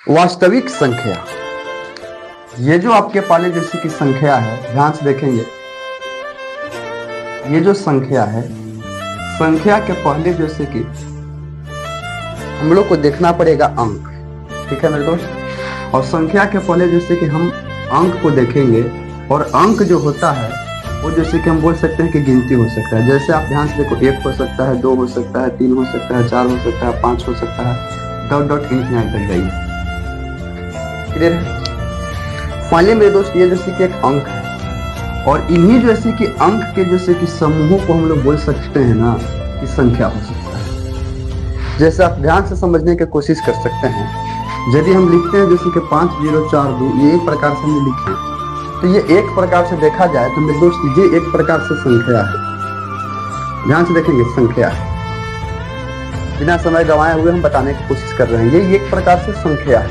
वास्तविक संख्या, ये जो आपके पाले जैसे की संख्या है, ध्यान से देखेंगे, ये जो संख्या है, संख्या के पहले जैसे कि हम लोग को देखना पड़ेगा अंक, ठीक है मेरे दोस्त। और संख्या के पहले जैसे कि हम अंक को देखेंगे, और अंक जो होता है वो जैसे कि हम बोल सकते हैं कि गिनती हो सकता है। जैसे आप ध्यान से देखो, 1 हो सकता है, 2 हो सकता है, 3 हो सकता है, 4 हो सकता है, 5 हो सकता है, डॉट डॉट इंफिनिट तक जाइए। क्लियर है? फाइनली मेरे दोस्त ये जैसे कि एक अंक है, और इन्हीं जैसे कि अंक के जैसे कि समूहों को हम लोग बोल सकते हैं ना कि संख्या हो सकता है। जैसे आप ध्यान से समझने की कोशिश कर सकते हैं, यदि हम लिखते हैं जैसे कि 5042, ये एक प्रकार से हम लिखे, तो ये एक प्रकार से देखा जाए तो मेरे दोस्त ये एक प्रकार से संख्या है। ध्यान से देखेंगे, संख्या है, बिना समय गंवाए हुए हम बताने की कोशिश कर रहे हैं, ये एक प्रकार से संख्या है,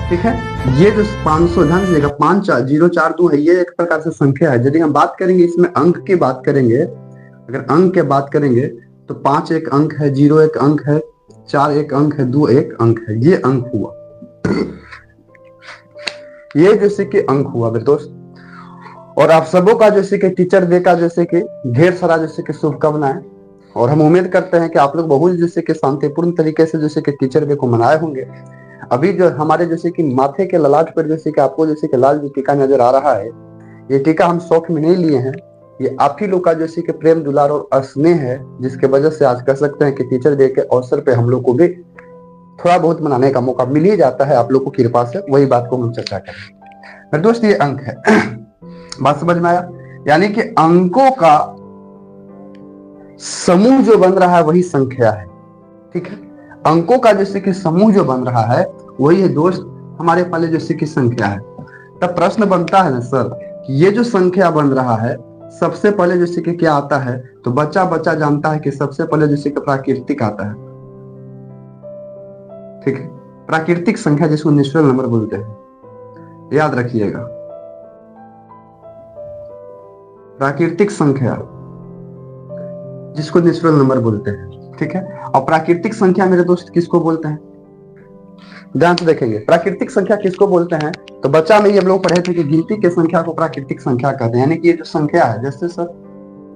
ठीक है। ये जो 500, ध्यान दीजिएगा, 5042 है, ये एक प्रकार से संख्या है। यदि हम बात करेंगे इसमें अंक की बात करेंगे, अगर अंक की बात करेंगे तो 5 एक अंक है, 0 एक अंक है, 4 एक अंक है, 2 एक अंक है, ये अंक हुआ। ये जैसे कि अंक हुआ मेरे दोस्त। और आप सबों का जैसे कि टीचर डे का जैसे कि ढेर सारा जैसे कि शुभकामनाएं, और हम उम्मीद करते हैं कि आप लोग बहुत जैसे कि शांतिपूर्ण तरीके से जैसे कि टीचर डे को मनाए होंगे। अभी जो हमारे जैसे कि माथे के ललाट पर जैसे कि आपको जैसे कि लाल जी टीका नजर आ रहा है, ये टीका हम शौक में नहीं लिए हैं, ये आप ही लोग का जैसे कि प्रेम दुलार और स्नेह है, जिसके वजह से आज कह सकते हैं कि टीचर डे के अवसर पे हम लोग को भी थोड़ा बहुत मनाने का मौका मिल ही जाता है आप लोग को कृपा से। वही बात को हम चर्चा करें मेरे दोस्त, ये अंक है। बात समझ में आया? यानी कि अंकों का समूह जो बन रहा है वही संख्या है, ठीक है। अंकों का जैसे कि समूह जो बन रहा है वही है दोस्त हमारे पाले जैसे की संख्या है। तब प्रश्न बनता है ना सर कि ये जो संख्या बन रहा है सबसे पहले जैसे कि क्या आता है, तो बच्चा बच्चा जानता है कि सबसे पहले जैसे कि प्राकृतिक आता है, ठीक है। प्राकृतिक संख्या जिसको नेचुरल नंबर बोलते हैं, याद रखिएगा, प्राकृतिक संख्या जिसको नेचुरल नंबर बोलते हैं, ठीक है। और प्राकृतिक संख्या मेरे दोस्त किसको बोलते हैं, ध्यान से देखेंगे, प्राकृतिक संख्या किसको बोलते हैं। तो बच्चा में ही हम लोग पढ़े थे कि गिनती के संख्या को प्राकृतिक संख्या कहते हैं। यानी कि ये जो संख्या है, जैसे सर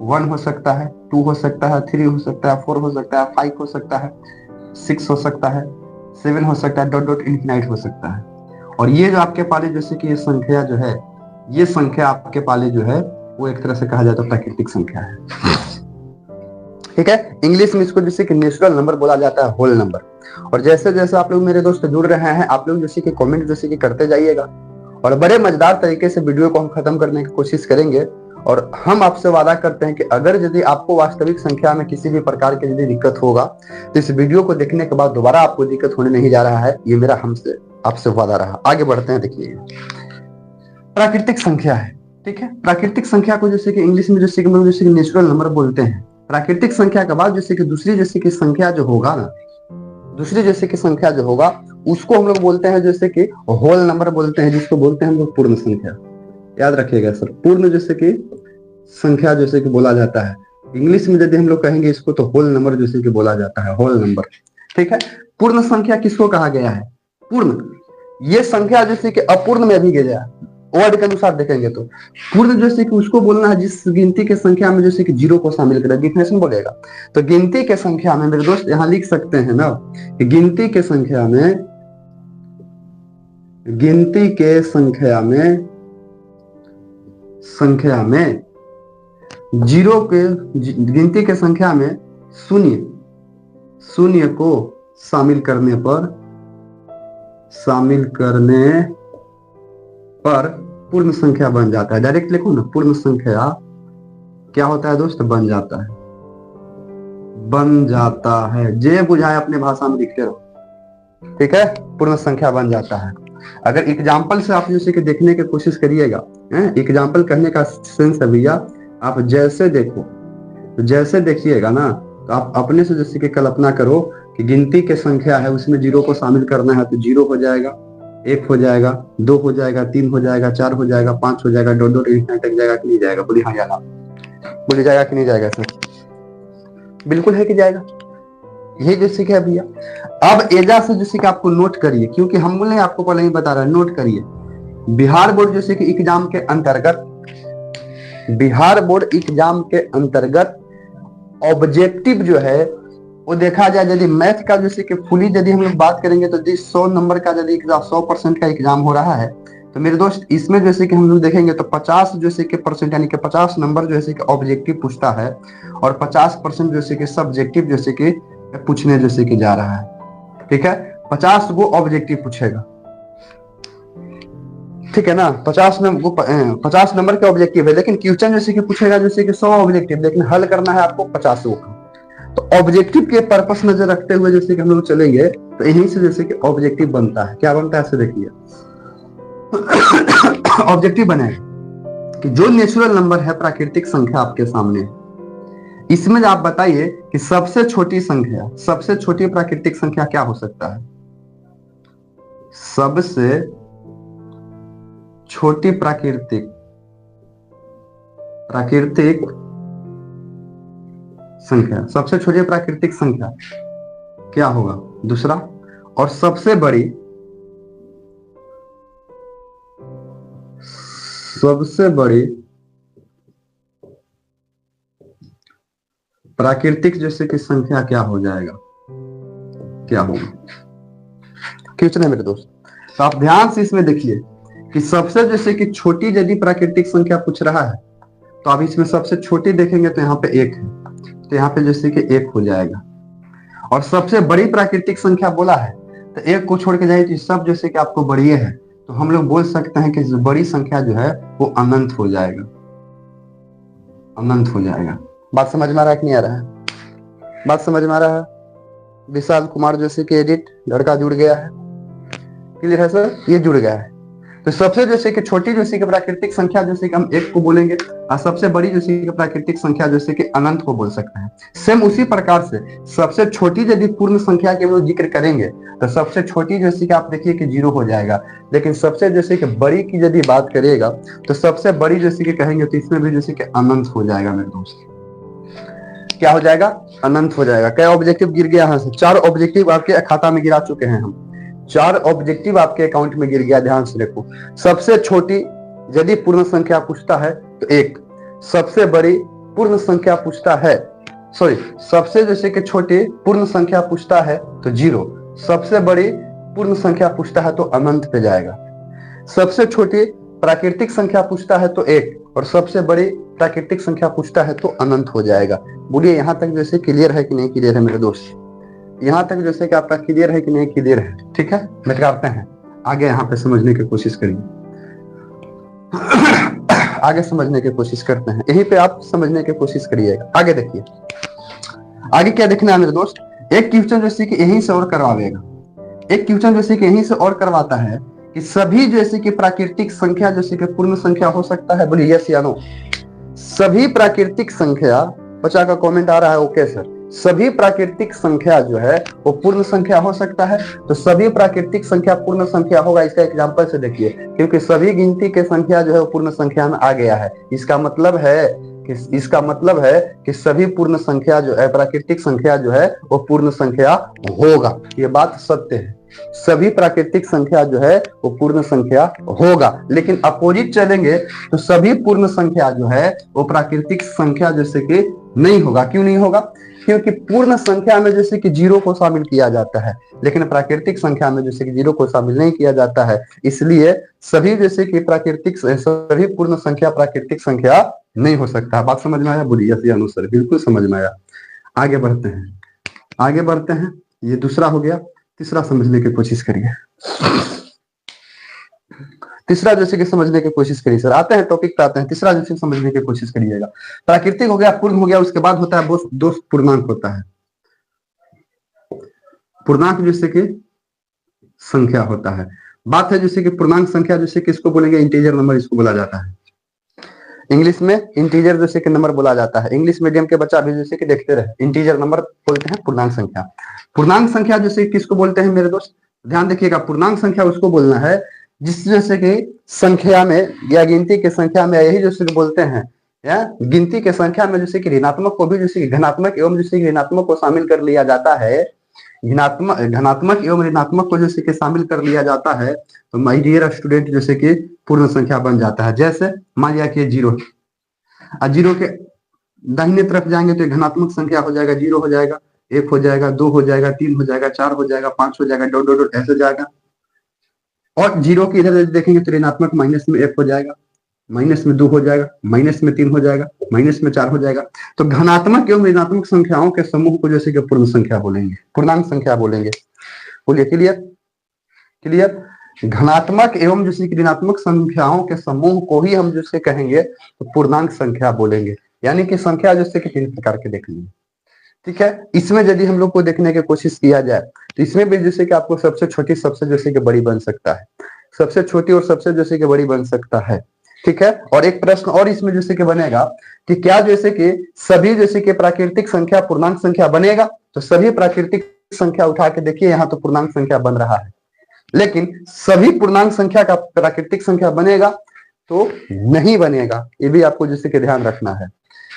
1 हो सकता है, 2 हो सकता है, 3 हो सकता है, 4 हो सकता है, 5 हो सकता है, 6 हो सकता है, 7 हो सकता है, डॉट डॉट इंफिनिट हो सकता है। और ये जो आपके पाले जैसे कि ये संख्या जो है, ये संख्या आपके पाले जो है वो एक तरह से कहा जाए तो प्राकृतिक संख्या है, ठीक है। इंग्लिश में इसको जैसे कि नेचुरल नंबर बोला जाता है, होल नंबर। और जैसे जैसे आप लोग मेरे दोस्त जुड़ रहे हैं, आप लोग जैसे कि कमेंट जैसे कि करते जाइएगा, और बड़े मजेदार तरीके से वीडियो को हम खत्म करने की कोशिश करेंगे। और हम आपसे वादा करते हैं कि अगर यदि आपको वास्तविक संख्या में किसी भी प्रकार की यदि दिक्कत होगा तो इस वीडियो को देखने के बाद दोबारा आपको दिक्कत होने नहीं जा रहा है, ये मेरा हमसे आपसे वादा रहा। आगे बढ़ते हैं, देखिए प्राकृतिक संख्या है, ठीक है। प्राकृतिक संख्या को जैसे कि इंग्लिश में जैसे कि नेचुरल नंबर बोलते हैं। प्राकृतिक संख्या के बाद जैसे कि दूसरी जैसे कि संख्या जो होगा ना, दूसरी जैसे कि संख्या जो होगा उसको हम लोग बोलते हैं जैसे कि होल नंबर बोलते हैं, जिसको बोलते हैं हम लोग पूर्ण संख्या। याद रखिएगा सर, पूर्ण जैसे कि संख्या जैसे कि बोला जाता है। इंग्लिश में यदि हम लोग कहेंगे इसको तो होल नंबर जैसे कि बोला जाता है, होल नंबर, ठीक है। पूर्ण संख्या किसको कहा गया है, पूर्ण। ये संख्या जैसे कि अपूर्ण में भी गया है, वर्ड के अनुसार देखेंगे तो पूर्ण जैसे कि उसको बोलना है जिस गिनती के संख्या में जैसे कि 0 को शामिल करेगा, डिफिनेशन बोलेगा। तो गिनती के संख्या में मेरे दोस्त यहां लिख सकते हैं ना कि गिनती के संख्या में, गिनती के संख्या में 0 के, गिनती के संख्या में शून्य को शामिल करने पर पूर्ण संख्या बन जाता है। डायरेक्ट लिखो ना, पूर्ण संख्या क्या होता है दोस्त, बन जाता है। जे बुझाए अपने भाषा में लिखते रहो, ठीक है। पूर्ण संख्या बन जाता है। अगर एग्जाम्पल से आप जैसे कि देखने की कोशिश करिएगा, एग्जाम्पल कहने का सेंस है भैया, आप जैसे देखो, तो जैसे देखिएगा ना तो आप अपने से जैसे कि कल्पना करो कि गिनती के संख्या है, उसमें 0 को शामिल करना है तो 0 हो जाएगा, 1 हो जाएगा, 2 हो जाएगा, 3 हो जाएगा, 4 हो जाएगा, 5 हो जाएगा, डॉट डॉट इंफिनिट तक जाएगा कि नहीं जाएगा, बोलिए हाँ या ना, बोलिए जाएगा कि नहीं जाएगा सर, बिल्कुल है कि जाएगा। यही जैसे कि भैया अब एजा से जैसे कि आपको नोट करिए, क्योंकि हम बोले आपको पहले ही बता रहा है, नोट करिए। बिहार बोर्ड जैसे कि एग्जाम के अंतर्गत, बिहार बोर्ड एग्जाम के अंतर्गत ऑब्जेक्टिव जो है वो देखा जाए, यदि मैथ का जैसे कि फुली यदि हम लोग बात करेंगे तो 100 नंबर का यदि 100% का एग्जाम हो रहा है, तो मेरे दोस्त इसमें जैसे कि हम लोग देखेंगे तो 50 जैसे कि परसेंट यानी कि 50 नंबर जैसे कि ऑब्जेक्टिव पूछता है, और 50% जैसे कि सब्जेक्टिव जैसे कि पूछने जैसे कि जा रहा है। ठीक है, 50 वो ऑब्जेक्टिव पूछेगा, ठीक है ना, 50 नंबर के ऑब्जेक्टिव है, लेकिन क्वेश्चन जैसे कि पूछेगा जैसे कि 100 ऑब्जेक्टिव, लेकिन हल करना है आपको 50 का। तो ऑब्जेक्टिव के पर्पस नजर रखते हुए जैसे कि हम लोग चलेंगे तो यहीं से जैसे कि ऑब्जेक्टिव बनता है। क्या बनता है ऐसे देखिए, ऑब्जेक्टिव बनेगा कि जो नेचुरल नंबर है, प्राकृतिक संख्या आपके सामने है, इसमें आप बताइए कि सबसे छोटी संख्या, सबसे छोटी प्राकृतिक संख्या क्या हो सकता है? सबसे छोटी प्राकृतिक संख्या, सबसे छोटी प्राकृतिक संख्या क्या होगा? दूसरा, और सबसे बड़ी प्राकृतिक जैसे कि संख्या क्या हो जाएगा, क्या होगा? क्वेश्चन है मेरे दोस्त, तो आप ध्यान से इसमें देखिए कि सबसे जैसे कि छोटी यदि प्राकृतिक संख्या पूछ रहा है, तो आप इसमें सबसे छोटी देखेंगे तो यहाँ पे 1 है, तो यहाँ पे जैसे कि 1 हो जाएगा। और सबसे बड़ी प्राकृतिक संख्या बोला है, तो 1 को छोड़ के जाइए तो सब जैसे कि आपको बड़ी है, तो हम लोग बोल सकते हैं कि बड़ी संख्या जो है वो अनंत हो जाएगा, अनंत हो जाएगा। बात समझ में आ रहा है कि नहीं आ रहा है? बात समझ में आ रहा है? विशाल कुमार जैसे कि एडिट लड़का जुड़ गया है, क्लियर है सर? ये जुड़ गया है। तो सबसे जैसे कि छोटी जैसे कि प्राकृतिक संख्या जैसे कि हम 1 को बोलेंगे, और सबसे बड़ी जैसे कि प्राकृतिक संख्या जैसे कि अनंत को बोल सकते हैं। सेम उसी प्रकार से सबसे छोटी यदि पूर्ण संख्या के लोग जिक्र करेंगे तो सबसे छोटी जैसे कि आप देखिए कि 0 हो जाएगा, लेकिन सबसे जैसे कि बड़ी की यदि बात करिएगा तो सबसे बड़ी जैसे कि कहेंगे तो इसमें भी जैसे कि अनंत हो जाएगा मेरे दोस्त। क्या हो जाएगा? अनंत हो जाएगा। क्या ऑब्जेक्टिव गिर गया? यहाँ से 4 ऑब्जेक्टिव आपके खाता में गिरा चुके हैं हम, 4 ऑब्जेक्टिव आपके अकाउंट में गिर गया। ध्यान से देखो, सबसे छोटी यदि पूर्ण संख्या पूछता है तो 1, सबसे बड़ी पूर्ण संख्या पूछता है, सॉरी सबसे जैसे कि छोटी पूर्ण संख्या पूछता है तो 0, सबसे बड़ी पूर्ण संख्या पूछता है तो अनंत पे जाएगा। सबसे छोटी प्राकृतिक संख्या पूछता है तो 1, और सबसे बड़ी प्राकृतिक संख्या पूछता है तो अनंत हो जाएगा। बोलिए यहाँ तक जैसे क्लियर है कि नहीं क्लियर है मेरे दोस्त? यहाँ तक जैसे कि आपका क्लियर है कि नहीं क्लियर है? ठीक है, बैठ करते हैं आगे, यहाँ पे समझने की कोशिश करिए। आगे समझने की कोशिश करते हैं, यहीं पे आप समझने की कोशिश करिएगा। आगे देखिए, आगे क्या देखना है मेरे दोस्त? एक क्वेश्चन जैसे कि यहीं से और करवाएगा, एक क्वेश्चन जैसे कि यहीं से और करवाता है कि सभी जैसे कि प्राकृतिक संख्या जैसे कि पूर्ण संख्या हो सकता है। बोलिए यस या नो? सभी प्राकृतिक संख्या, बच्चा का कमेंट आ रहा है ओके सर, सभी प्राकृतिक संख्या जो है वो पूर्ण संख्या हो सकता है। तो सभी प्राकृतिक संख्या पूर्ण संख्या होगा, इसका एग्जांपल से देखिए, क्योंकि सभी गिनती के संख्या जो है वो पूर्ण संख्या में आ गया है। इसका मतलब है कि सभी पूर्ण संख्या जो है, प्राकृतिक संख्या जो है वो पूर्ण संख्या होगा। ये बात सत्य है, सभी प्राकृतिक संख्या जो है वो पूर्ण संख्या होगा। लेकिन अपोजिट चलेंगे तो सभी पूर्ण संख्या जो है वो प्राकृतिक संख्या जैसे कि नहीं होगा। क्यों नहीं होगा? क्योंकि पूर्ण संख्या में जैसे कि 0 को शामिल किया जाता है, लेकिन प्राकृतिक संख्या में जैसे कि 0 को शामिल नहीं किया जाता है। इसलिए सभी जैसे कि सभी पूर्ण संख्या प्राकृतिक संख्या नहीं हो सकता। बात समझ में आया? बोलिए यस या नो सर? बिल्कुल समझ में आया। आगे बढ़ते हैं, आगे बढ़ते हैं। ये दूसरा हो गया, तीसरा समझने की कोशिश करिए। तीसरा जैसे कि समझने की कोशिश करिए सर, आते हैं टॉपिक पे आते हैं। तीसरा जैसे समझने की कोशिश करिएगा। प्राकृतिक हो गया, पूर्ण हो गया, उसके बाद होता है दोस्त पूर्णांक होता है। पूर्णांक जैसे कि संख्या होता है। बात है जैसे कि पूर्णांक संख्या जैसे कि इसको बोलेंगे इंटीजर नंबर, इसको बोला जाता है। इंग्लिश में इंटीजर जैसे कि नंबर बोला जाता है। इंग्लिश मीडियम के बच्चा भी जैसे कि देखते रहे, इंटीजर नंबर बोलते हैं पूर्णांक संख्या। पूर्णांक संख्या जैसे किसको बोलते हैं मेरे दोस्त? ध्यान देखिएगा, पूर्णांक संख्या उसको बोलना है जिस जैसे कि संख्या में या गिनती की संख्या में, यही जैसे कि बोलते हैं या गिनती के संख्या में जैसे कि ऋणात्मक को भी जैसे कि धनात्मक एवं जैसे कि ऋणात्मक को शामिल कर लिया जाता है, धनात्मक एवं ऋणात्मक को जैसे कि शामिल कर लिया जाता है, तो माय डियर स्टूडेंट जैसे कि पूर्ण संख्या बन जाता है। जैसे मान लिया कि जीरो, और जीरो के दाहिने तरफ जाएंगे तो धनात्मक संख्या हो जाएगा, जीरो हो जाएगा, एक हो जाएगा, दो हो जाएगा, तीन हो जाएगा, चार हो जाएगा, पांच हो जाएगा, डॉट डॉट डॉट ऐसे जाएगा। और जीरो की इधर देखेंगे तो ऋणात्मक माइनस में एक हो जाएगा, माइनस में दो हो जाएगा, माइनस में तीन हो जाएगा, माइनस में चार हो जाएगा। तो धनात्मक एवं ऋणात्मक संख्याओं के समूह को जैसे कि पूर्ण संख्या बोलेंगे, पूर्णांक संख्या बोलेंगे। बोलिए क्लियर? क्लियर? धनात्मक एवं जैसे कि ऋणात्मक संख्याओं के समूह को ही हम जैसे कहेंगे तो पूर्णांक संख्या बोलेंगे। यानी कि संख्या जैसे कि तीन प्रकार के देख लीजिए, ठीक है। इसमें यदि हम लोग को देखने की कोशिश किया जाए तो इसमें भी जैसे कि आपको सबसे छोटी सबसे जैसे कि बड़ी बन सकता है, सबसे छोटी और सबसे जैसे कि बड़ी बन सकता है, ठीक है। और एक प्रश्न और इसमें जैसे कि बनेगा कि क्या जैसे कि सभी जैसे कि प्राकृतिक संख्या पूर्णांक संख्या बनेगा? तो सभी प्राकृतिक संख्या उठा के देखिए, यहाँ तो पूर्णांक संख्या बन रहा है, लेकिन सभी पूर्णांक संख्या का प्राकृतिक संख्या बनेगा? तो नहीं बनेगा। ये भी आपको जैसे कि ध्यान रखना है।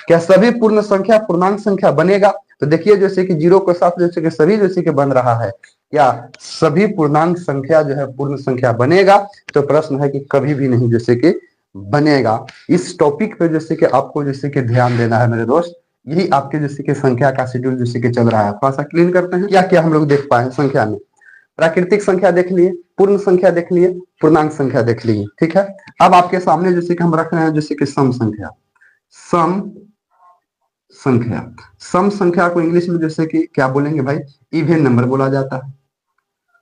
क्या सभी पूर्ण संख्या पूर्णांक संख्या बनेगा? तो देखिए जैसे कि जीरो के साथ जैसे कि सभी जैसे कि बन रहा है, क्या सभी पूर्णांक संख्या जो है पूर्ण संख्या बनेगा? तो प्रश्न है कि कभी भी नहीं जैसे कि बनेगा। इस टॉपिक पे जैसे कि आपको जैसे कि ध्यान देना है मेरे दोस्त। यही आपके जैसे कि संख्या का शेड्यूल जैसे कि चल रहा है। थोड़ा सा क्लीन करते हैं क्या क्या हम लोग देख पाए संख्या में। प्राकृतिक संख्या देख लिए, पूर्ण संख्या देख लिए, पूर्णांक संख्या देख लिए, ठीक है। अब आपके सामने जैसे कि हम रख रहे हैं जैसे कि सम संख्या। सम संख्या, सम संख्या को इंग्लिश में जैसे कि क्या बोलेंगे भाई? इवन नंबर बोला जाता है,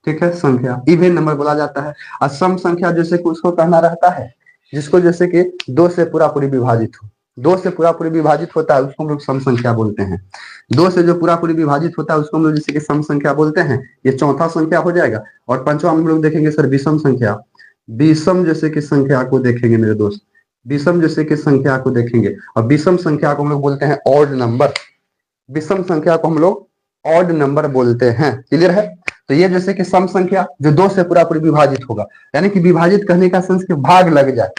ठीक है। संख्या इवन नंबर बोला जाता है। और सम संख्या जैसे कि उसको कहना रहता है जिसको जैसे कि दो से पूरा पूरी विभाजित हो, दो से पूरा पूरी विभाजित होता है उसको हम लोग सम संख्या बोलते हैं। दो से जो पूरा पूरी विभाजित होता है उसको हम लोग जैसे कि सम संख्या बोलते हैं। ये चौथा संख्या हो जाएगा। और पांचवा हम लोग देखेंगे सर विषम संख्या। विषम जैसे कि संख्या को देखेंगे मेरे दोस्त, विषम जैसे कि संख्या को देखेंगे। और विषम संख्या को हम लोग बोलते हैं ऑड नंबर। विषम संख्या को हम लोग ऑड नंबर बोलते हैं। क्लियर है? तो ये जैसे कि सम संख्या जो दो से पूरा पूरी विभाजित होगा, यानी कि विभाजित कहने का सेंस कि भाग लग जाए,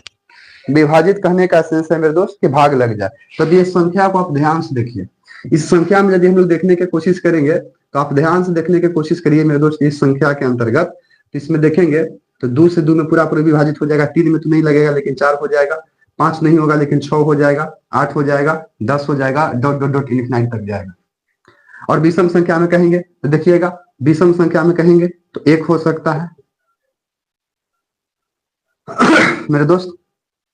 विभाजित कहने का सेंस है मेरे दोस्त कि भाग लग जाए। तब ये संख्या को आप ध्यान से देखिए। इस संख्या में यदि हम लोग देखने की कोशिश करेंगे तो आप ध्यान से देखने की कोशिश करिए मेरे दोस्त। इस संख्या के अंतर्गत तो इसमें देखेंगे तो दो से दो में पूरा पूरा विभाजित हो जाएगा, तीन में तो नहीं लगेगा लेकिन चार हो जाएगा, पांच नहीं होगा लेकिन छह हो जाएगा, आठ हो जाएगा, दस हो जाएगा, डॉट डॉट डॉट इनफिनाइट तक जाएगा। और विषम संख्या में कहेंगे तो देखिएगा, विषम संख्या में कहेंगे तो एक हो सकता है मेरे दोस्त,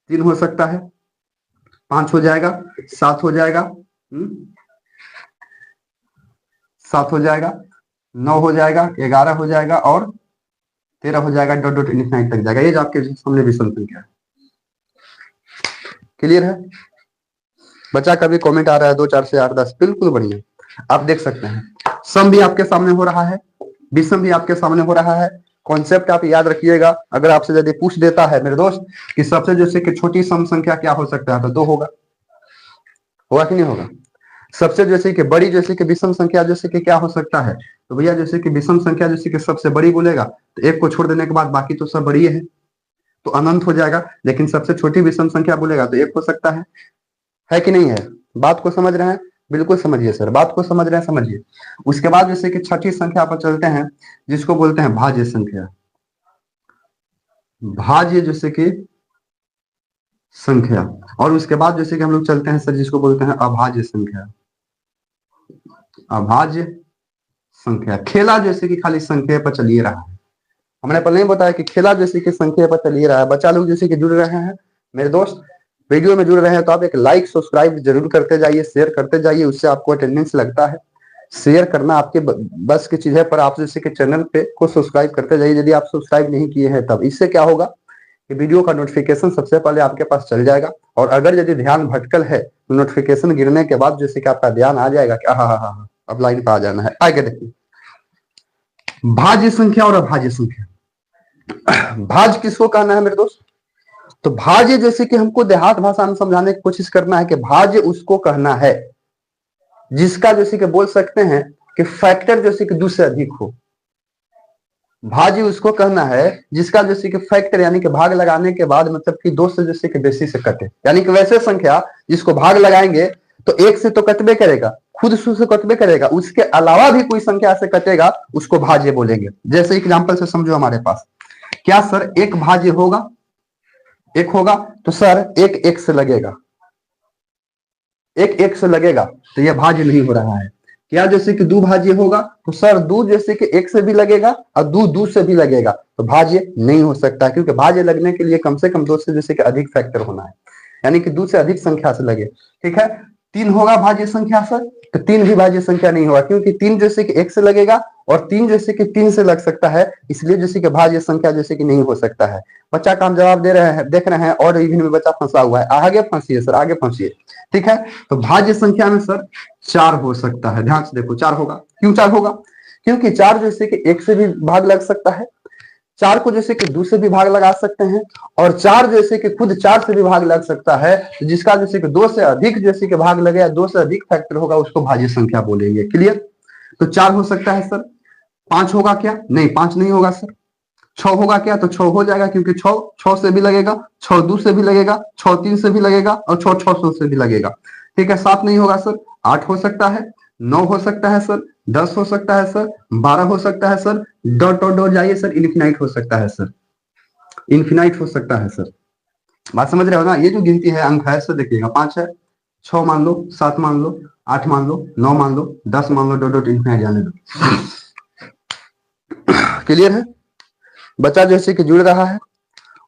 तीन हो सकता है, पांच हो जाएगा, सात हो जाएगा, सात हो जाएगा, नौ हो जाएगा, ग्यारह हो जाएगा और तेरह हो जाएगा, डॉट डॉट इनफिनाइट तक जाएगा। ये जो आपके सामने विषम संख्या है। क्लियर है? बच्चा का भी कमेंट आ रहा है 2 4 से 8 10, बिल्कुल बढ़िया। आप देख सकते हैं सम भी आपके सामने हो रहा है, विषम भी आपके सामने हो रहा है। कॉन्सेप्ट आप याद रखिएगा। अगर आपसे यदि पूछ देता है मेरे दोस्त कि सबसे जैसे कि छोटी सम संख्या क्या हो सकता है तो दो होगा, होगा कि नहीं होगा? सबसे जैसे कि बड़ी जैसे कि विषम संख्या जैसे कि क्या हो सकता है? तो भैया जैसे कि विषम संख्या जैसे कि सबसे बड़ी बोलेगा तो एक को छोड़ देने के बाद बाकी तो सब बड़ी है तो अनंत हो जाएगा। लेकिन सबसे छोटी विषम संख्या बोलेगा तो एक हो सकता है कि नहीं है? बात को समझ रहे हैं? बिल्कुल समझिए सर, बात को समझ रहे हैं, समझिए। उसके बाद जैसे कि छठी संख्या पर चलते हैं जिसको बोलते हैं भाज्य संख्या। भाज्य जैसे कि संख्या। और उसके बाद जैसे कि हम लोग चलते हैं सर जिसको बोलते हैं अभाज्य संख्या। अभाज्य संख्या, खेला जैसे कि खाली संख्या पर चलिए रहा है। हमने पहले ही बताया कि खेला जैसे कि संख्या पर चलिए रहा है। बच्चा लोग जैसे कि जुड़ रहे हैं मेरे दोस्त, वीडियो में जुड़ रहे हैं तो आप एक लाइक सब्सक्राइब जरूर करते जाइए, शेयर करते जाइए, उससे आपको अटेंडेंस लगता है। शेयर करना आपके बस की चीज है, पर आप जैसे कि चैनल पे को सब्सक्राइब करते जाइए यदि आप सब्सक्राइब नहीं किए हैं तब। इससे क्या होगा कि वीडियो का नोटिफिकेशन सबसे पहले आपके पास चल जाएगा। और अगर यदि ध्यान भटकल है तो नोटिफिकेशन गिरने के बाद जैसे कि आपका ध्यान आ जाएगा कि हाँ अब लाइन पे आ जाना है। आगे देखिए भाज्य संख्या और अभाज्य संख्या। भाज्य किसको कहना है मेरे दोस्त? तो भाज्य जैसे कि हमको देहात भाषा में समझाने की कोशिश करना है कि भाज्य उसको कहना है जिसका जैसे कि बोल सकते हैं कि फैक्टर जैसे कि 2 से अधिक हो। भाज्य उसको कहना है जिसका जैसे कि फैक्टर यानी कि भाग लगाने के बाद मतलब कि दो से जैसे कि बेसी से कटे, यानी कि वैसे संख्या जिसको भाग लगाएंगे तो एक से तो कटबे करेगा, खुद से कटबे करेगा, उसके अलावा भी कोई संख्या से कटेगा उसको भाज्य बोलेंगे। जैसे एग्जांपल से समझो हमारे पास क्या सर, एक भाज्य होगा, एक होगा तो सर एक से लगेगा, एक से लगेगा तो यह भाज्य नहीं हो रहा है। क्या जैसे कि दो भाज्य होगा तो सर दो जैसे कि एक से भी लगेगा और दो से भी लगेगा तो भाज्य नहीं हो सकता, क्योंकि भाज्य लगने के लिए कम से कम दो से जैसे कि अधिक फैक्टर होना है, यानी कि दो से अधिक संख्या से लगे। ठीक है, तीन होगा भाज्य संख्या सर, तो तीन भी भाज्य संख्या नहीं होगा, क्योंकि तीन जैसे कि एक से लगेगा और तीन जैसे कि तीन से लग सकता है, इसलिए जैसे कि भाज्य संख्या जैसे कि नहीं हो सकता है। बच्चा का हम जवाब दे रहे हैं, देख रहे हैं और इवन में बच्चा फंसा हुआ है, आगे फंसिए सर, आगे फंसिए। ठीक है, तो भाज्य संख्या में सर चार हो सकता है, ध्यान से देखो चार होगा। क्यों चार होगा? क्योंकि चार जैसे कि एक से भी भाग लग सकता है, चार को जैसे कि दो से भी भाग लगा सकते हैं, और चार जैसे कि खुद चार से भी भाग लग सकता है, तो जिसका जैसे कि दो से अधिक जैसे कि भाग लगे या दो से अधिक फैक्टर होगा उसको भाज्य संख्या बोलेंगे। क्लियर? तो चार हो सकता है सर। पांच होगा क्या? नहीं, पांच नहीं होगा सर। छह होगा क्या? तो छह हो जाएगा, क्योंकि छह छह से भी लगेगा, छह दो से भी लगेगा, छह तीन से भी लगेगा और छह छह सौ से भी लगेगा। ठीक है, सात नहीं होगा सर। आठ हो सकता है, नौ हो सकता है सर, 10 हो सकता है सर, 12 हो सकता है सर, डॉट डॉट डॉट जाइए सर, इन्फिनाइट हो सकता है सर, इन्फिनाइट हो सकता है सर। बात समझ रहे हो ना? ये जो गिनती है अंक है सर, देखिएगा पांच है, छह मान लो, सात मान लो, आठ मान लो, नौ मान लो, 10 मान लो, डॉट डॉट इन्फिनाइट जाने दो। क्लियर है? बच्चा जैसे कि जुड़ रहा है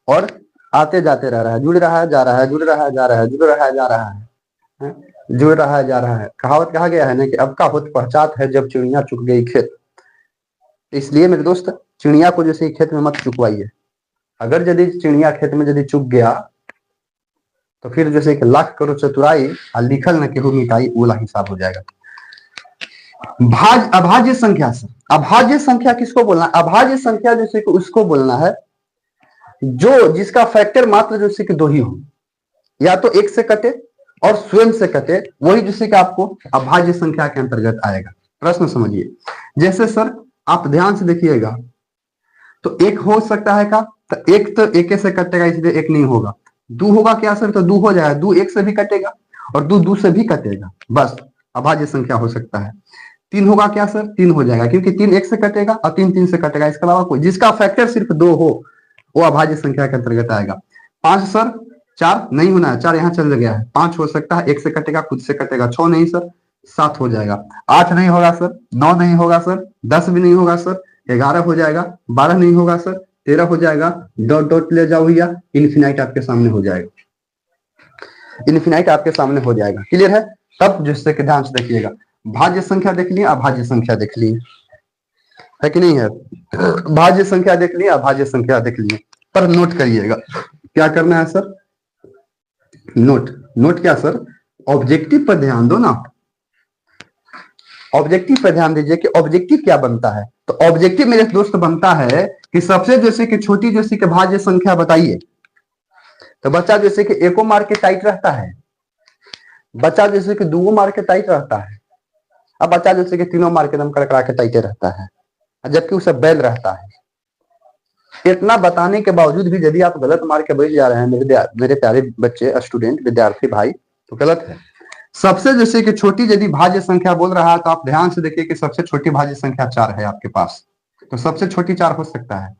और आते जाते रह रहा है, जुड़ रहा है जा रहा है, जुड़ रहा है जा रहा है, जुड़ रहा है जा रहा है, जुड़ रहा है जा रहा है। कहावत कहा गया है ना कि अब का होत पहचात है जब चिड़िया चुग गई खेत। इसलिए मेरे दोस्त चिड़िया को जैसे खेत में मत चुकवाइए। अगर यदि चिड़िया खेत में यदि चुग गया तो फिर जैसे कि लाख करोड़ चतुराई और लिखल न केहू मिटाई वाला हिसाब हो जाएगा। अभाज्य संख्या से, अभाज्य संख्या किसको बोलना है? अभाज्य संख्या जैसे कि उसको बोलना है जो जिसका फैक्टर मात्र जैसे कि दो ही हो, या तो एक से कटे और स्वयं से कटे, वही जैसे कि आपको अभाज्य संख्या के अंतर्गत आएगा। प्रश्न समझिए, जैसे सर आप ध्यान से देखिएगा, तो एक हो सकता है का, तो एक तो एक से कटेगा इसलिए एक नहीं होगा। दो होगा क्या सर? तो दो हो जाएगा, दो एक से भी कटेगा और दो दो से भी कटेगा, बस अभाज्य संख्या हो सकता है। तीन होगा क्या सर? तीन हो जाएगा, क्योंकि तीन एक से कटेगा और तीन तीन से कटेगा, इसके अलावा कोई जिसका फैक्टर सिर्फ दो हो वो अभाज्य संख्या के अंतर्गत आएगा। पांच सर, चार नहीं होना है, चार यहाँ चल गया है, पांच हो सकता है, एक से कटेगा, खुद से कटेगा। छह नहीं सर, सात हो जाएगा। आठ नहीं होगा सर, नौ नहीं होगा सर, 10 भी नहीं होगा सर, 11 हो जाएगा, 12 नहीं होगा सर, 13 हो जाएगा, डॉट डॉट ले जाओ भैया, इन्फिनाइट आपके सामने हो जाएगा, इन्फिनाइट आपके सामने हो जाएगा। क्लियर है? तब जिससे कि ध्यान से देखिएगा, भाज्य संख्या देख लिए, अभाज्य संख्या देख लिए, है कि नहीं है? भाज्य संख्या देख लिए, अभाज्य संख्या देख लिए, पर नोट करिएगा क्या करना है सर, नोट। नोट क्या सर? ऑब्जेक्टिव पर ध्यान दो ना, ऑब्जेक्टिव पर ध्यान दीजिए कि ऑब्जेक्टिव क्या बनता है। तो ऑब्जेक्टिव मेरे दोस्त बनता है कि सबसे जैसे कि छोटी जैसे कि भाज्य संख्या बताइए, तो बच्चा जैसे कि एको मार के टाइट रहता है, बच्चा जैसे कि दो मार के टाइट रहता है, अब बच्चा जैसे कि तीनों मार के एकदम कड़कड़ा के टाइटे रहता है, जबकि उसे बैल रहता है। इतना बताने के बावजूद भी यदि आप गलत मार के बैठ जा रहे हैं मेरे प्यारे बच्चे, स्टूडेंट, विद्यार्थी भाई, तो गलत है। सबसे जैसे कि छोटी यदि भाज्य संख्या बोल रहा है तो आप ध्यान से देखिए कि सबसे छोटी भाज्य संख्या चार है आपके पास, तो सबसे छोटी चार हो सकता है,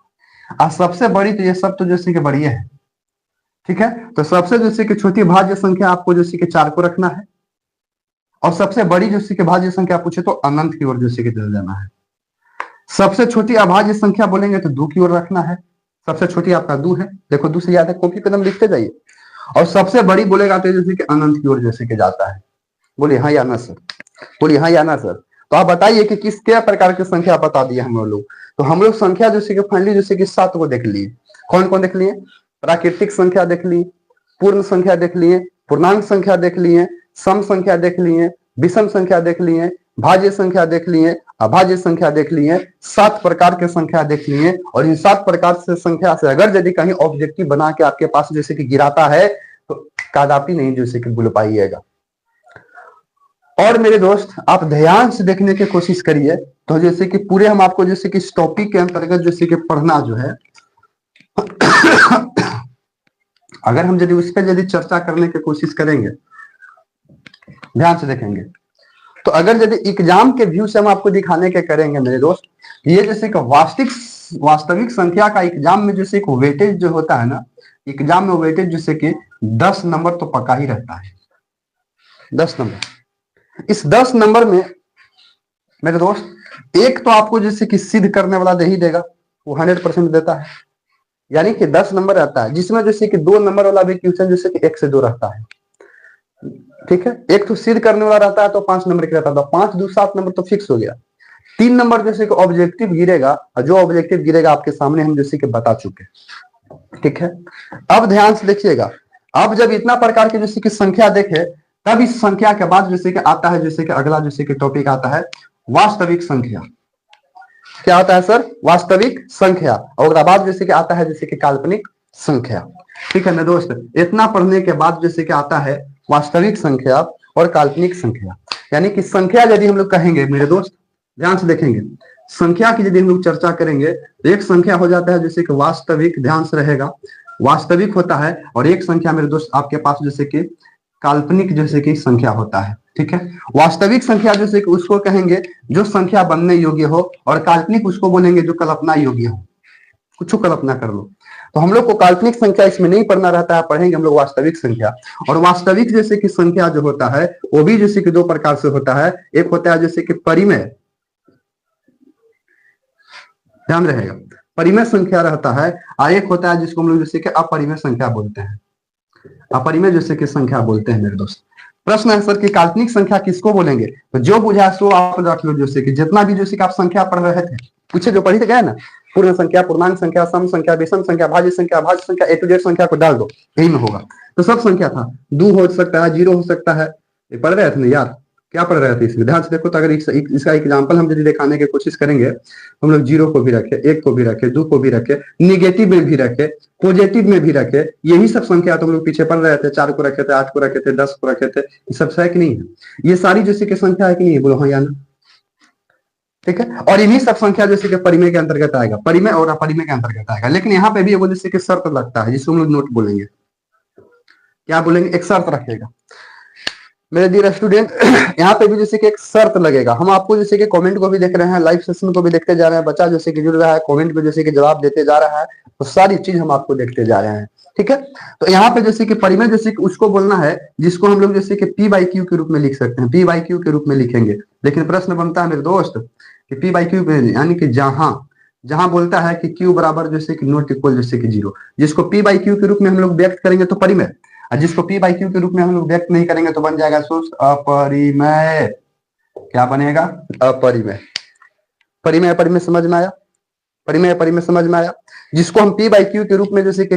और सबसे बड़ी तो ये सब तो जैसे कि बड़ी है। ठीक है, तो सबसे जैसे कि छोटी भाज्य संख्या आपको जैसे कि चार को रखना है, और सबसे बड़ी जैसे कि भाज्य संख्या पूछे तो अनंत की ओर जैसे कि चल जाना है। सबसे छोटी अभाज्य संख्या बोलेंगे तो दो की ओर रखना है, सबसे छोटी आपका दो है, देखो दो से याद है, कॉपी पे लिखते जाइए। और सबसे बड़ी बोलेगा तो जैसे कि अनंत की ओर जैसे कि जाता है। बोलिए हाँ या ना सर, बोलिए हाँ या ना सर। तो आप बताइए कि किस क्या प्रकार की संख्या बता दिए हम लोग। तो हम लोग संख्या जैसे कि फाइनली जैसे कि सात को देख लिए। कौन कौन देख लिए? प्राकृतिक संख्या देख ली, पूर्ण संख्या देख लिए, पूर्णांक संख्या देख लिए, सम संख्या देख लिए, विषम संख्या देख लिए, भाज्य संख्या देख लिए, अभाज्य संख्या देख लिए, 7 प्रकार के संख्या देख लिए। और इन 7 प्रकार से संख्या से अगर यदि कहीं ऑब्जेक्टिव बना के आपके पास जैसे कि गिराता है तो कदापि नहीं जैसे कि भूल पाइएगा। और मेरे दोस्त आप ध्यान से देखने की कोशिश करिए, तो जैसे कि पूरे हम आपको जैसे कि इस टॉपिक के अंतर्गत जैसे कि पढ़ना जो है अगर हम यदि उस पर यदि चर्चा करने की कोशिश करेंगे, ध्यान से देखेंगे, तो अगर यदि एग्जाम के व्यू से हम आपको दिखाने के करेंगे मेरे दोस्त, ये जैसे कि वास्तविक संख्या का एग्जाम में जैसे कि वेटेज जो होता है ना, एग्जाम में वेटेज जैसे कि 10 नंबर तो पक्का ही रहता है। 10 नंबर, इस 10 नंबर में मेरे दोस्त एक तो आपको जैसे कि सिद्ध करने वाला दे ही देगा, वो 100% देता है, यानी कि 10 नंबर रहता है, जिसमें जैसे कि 2 नंबर वाला भी क्वेश्चन जैसे कि 1 से 2 रहता है। ठीक है, एक तो सिद्ध करने वाला रहता है तो 5 नंबर का रहता है, 5 2 7 नंबर तो फिक्स हो गया। 3 नंबर जैसे कि ऑब्जेक्टिव गिरेगा, और जो ऑब्जेक्टिव गिरेगा आपके सामने हम जैसे कि बता चुके। ठीक है, अब ध्यान से देखिएगा, अब जब इतना प्रकार की जैसे कि संख्या देखे, तब इस संख्या के बाद जैसे कि आता है जैसे कि अगला जैसे कि टॉपिक आता है वास्तविक संख्या। क्या आता है सर? वास्तविक संख्या। और बाद जैसे कि आता है जैसे कि काल्पनिक संख्या। ठीक है ना दोस्त, इतना पढ़ने के बाद जैसे कि आता है वास्तविक संख्या और काल्पनिक संख्या। यानी कि संख्या यदि हम लोग कहेंगे मेरे दोस्त, ध्यान से देखेंगे, संख्या की यदि हम लोग चर्चा करेंगे तो एक संख्या हो जाता है जैसे कि वास्तविक, ध्यान से रहेगा, वास्तविक होता है, और एक संख्या मेरे दोस्त आपके पास जैसे कि काल्पनिक जैसे कि संख्या होता है। ठीक है, वास्तविक संख्या जैसे कि उसको कहेंगे जो संख्या बनने योग्य हो, और काल्पनिक उसको बोलेंगे जो कल्पना योग्य हो, कुछ कल्पना कर लो। तो हम लोग को काल्पनिक संख्या इसमें नहीं पढ़ना रहता है, पढ़ेंगे हम लोग वास्तविक संख्या। और वास्तविक जैसे कि संख्या जो होता है वो भी जैसे कि 2 प्रकार से होता है, एक होता है जैसे कि परिमेय, ध्यान रहेगा, परिमेय संख्या रहता है, और एक होता है जिसको हम लोग जैसे कि अपरिमेय संख्या बोलते हैं, अपरिमेय जैसे कि संख्या बोलते हैं मेरे दोस्त। प्रश्न है सर कि काल्पनिक संख्या किसको बोलेंगे? तो जो बुझा सो आप रख लो, जैसे कि जितना भी जैसे कि आप संख्या पढ़ रहे थे, पूछे जो पढ़ी थे गए ना, पूर्ण संख्या, पूर्णांक संख्या, सम संख्या, विषम संख्या, भाज्य संख्या, भाज्य संख्या, ए टू जेड संख्या को डाल दो, यही में होगा। तो सब संख्या था, 2 हो सकता है, 0 हो सकता है, ये पढ़ रहे थे ना यार, क्या पढ़ रहे थे इसमें? ध्यान से देखो, तो अगर इसका एग्जाम्पल हम यदि दिखाने की कोशिश करेंगे, हम लोग 0 को भी रखे, 1 को भी रखे, 2 को भी रखे, निगेटिव में भी रखे, पॉजिटिव में भी रखे, यही सब संख्या तो हम लोग पीछे पढ़ रहे थे, 4 को रखे थे, 8 को रखे थे, 10 को रखे थे, ये सब है कि नहीं है? ये सारी जैसे कि संख्या है कि नहीं है? बोलो हाँ या ना। ठीक है, और इन्हीं सब संख्या जैसे कि परिमेय के अंतर्गत आएगा, परिमेय और अपरिमेय के अंतर्गत आएगा। लेकिन यहाँ पे भी वो जैसे कि शर्त लगता है, जिसको हम लोग नोट बोलेंगे, क्या बोलेंगे? एक शर्त रखेगा मेरे डियर स्टूडेंट। यहाँ पे भी जैसे कि एक शर्त लगेगा। हम आपको जैसे कि कमेंट को भी देख रहे हैं, लाइव सेशन को भी देखते जा रहे हैं, बच्चा जैसे कि जुड़ रहा है, कमेंट पे जैसे कि जवाब देते जा रहा है, तो सारी चीज हम आपको देखते जा रहे हैं। ठीक है, तो यहाँ पे जैसे कि परिमेय जैसे कि उसको बोलना है जिसको हम लोग जैसे कि पी बाई क्यू के रूप में लिख सकते हैं, पी बाई क्यू के रूप में लिखेंगे। लेकिन प्रश्न बनता है मेरे दोस्त कि पी बाई क्यू, यानी कि जहां जहां बोलता है कि क्यू बराबर जैसे कि नॉट इक्वल जैसे कि 0, जिसको पी बाई क्यू के रूप में हम लोग व्यक्त करेंगे तो परिमेय, और जिसको पी बाई क्यू के रूप में हम लोग व्यक्त नहीं करेंगे तो बन जाएगा शुष्क अपरिमेय। क्या बनेगा? अपरिमेय। परिमेय अपरिमेय समझ में आया? परिमेय अपरिमेय समझ में आया? जिसको हम पी बाई क्यू के रूप में जैसे कि